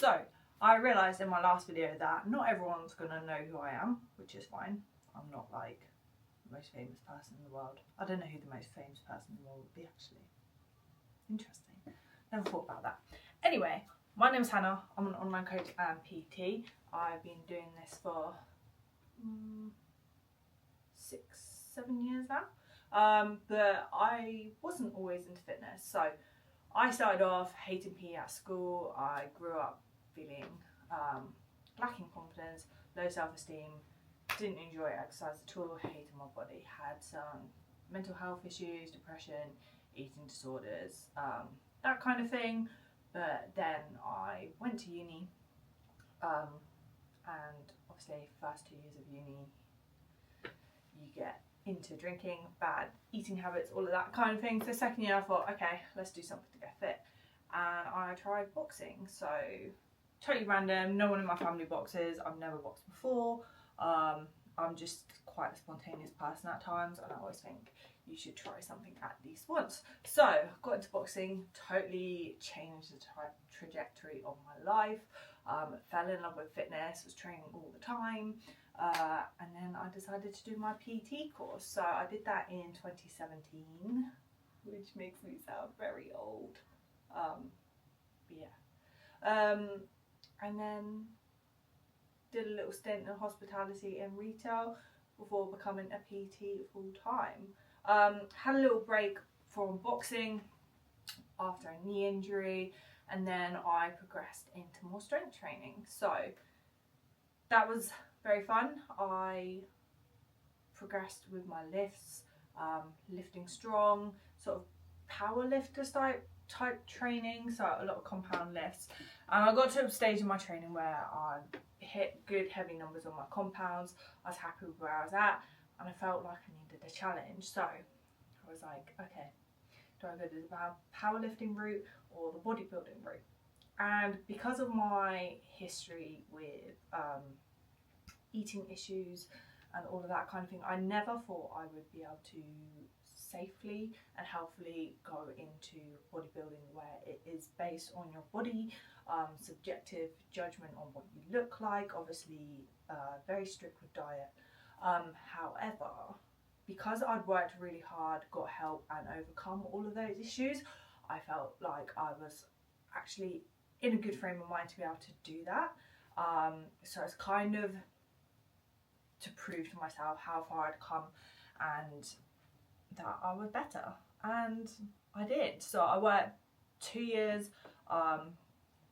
So I realised in my last video that not everyone's gonna know who I am, which is fine. I'm not like the most famous person in the world. I don't know who the most famous person in the world would be actually. Interesting. Never thought about that. Anyway, my name's Hannah. I'm an online coach and PT. I've been doing this for 6-7 years now. But I wasn't always into fitness. So I started off hating PE at school. I grew up feeling lacking confidence, low self-esteem, didn't enjoy exercise at all, hated my body, had some mental health issues, depression, eating disorders, that kind of thing. But then I went to uni, and obviously first 2 years of uni you get into drinking, bad eating habits, all of that kind of thing. So second year I thought, okay, let's do something to get fit, and I tried boxing. So totally random, no one in my family boxes, I've never boxed before. I'm just quite a spontaneous person at times, and I always think you should try something at least once. So got into boxing, totally changed the trajectory of my life. Fell in love with fitness, was training all the time, and then I decided to do my PT course. So I did that in 2017, which makes me sound very old. But yeah. And then did a little stint in hospitality and retail before becoming a PT full time. Had a little break from boxing after a knee injury, and then I progressed into more strength training. So that was very fun. I progressed with my lifts, lifting strong, sort of power lifter type training, so a lot of compound lifts. And I got to a stage in my training where I hit good heavy numbers on my compounds. I was happy with where I was at, and I felt like I needed a challenge. So I was like, okay, do I go to the powerlifting route or the bodybuilding route? And because of my history with eating issues and all of that kind of thing, I never thought I would be able to safely and healthily go into bodybuilding, where it is based on your body, subjective judgment on what you look like, obviously very strict with diet. However, because I'd worked really hard, got help and overcome all of those issues, I felt like I was actually in a good frame of mind to be able to do that. So it's kind of to prove to myself how far I'd come and that I was better, and I did. So I worked 2 years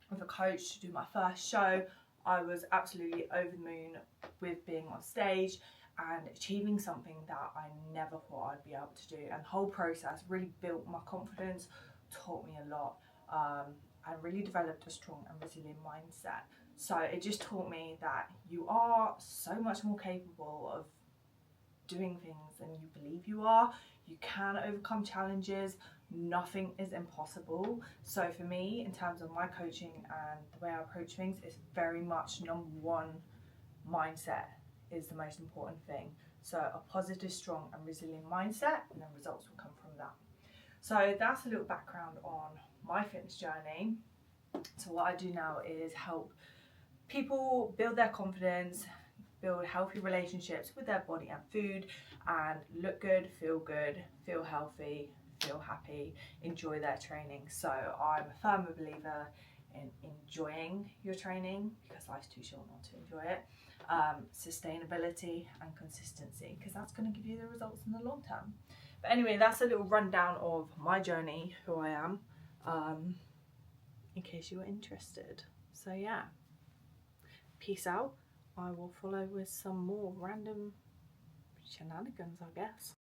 with a coach to do my first show. I was absolutely over the moon with being on stage and achieving something that I never thought I'd be able to do, and the whole process really built my confidence, taught me a lot, and really developed a strong and resilient mindset. So it just taught me that you are so much more capable of doing things than you believe you are. You can overcome challenges. Nothing is impossible. So for me, in terms of my coaching and the way I approach things, it's very much number one, mindset is the most important thing. So a positive, strong and resilient mindset, and then results will come from that. So that's a little background on my fitness journey. So what I do now is help people build their confidence, build healthy relationships with their body and food, and look good, feel healthy, feel happy, enjoy their training. So I'm a firm believer in enjoying your training, because life's too short not to enjoy it. Sustainability and consistency, because that's going to give you the results in the long term. But anyway, that's a little rundown of my journey, who I am, in case you were interested. So yeah, peace out. I will follow with some more random shenanigans, I guess.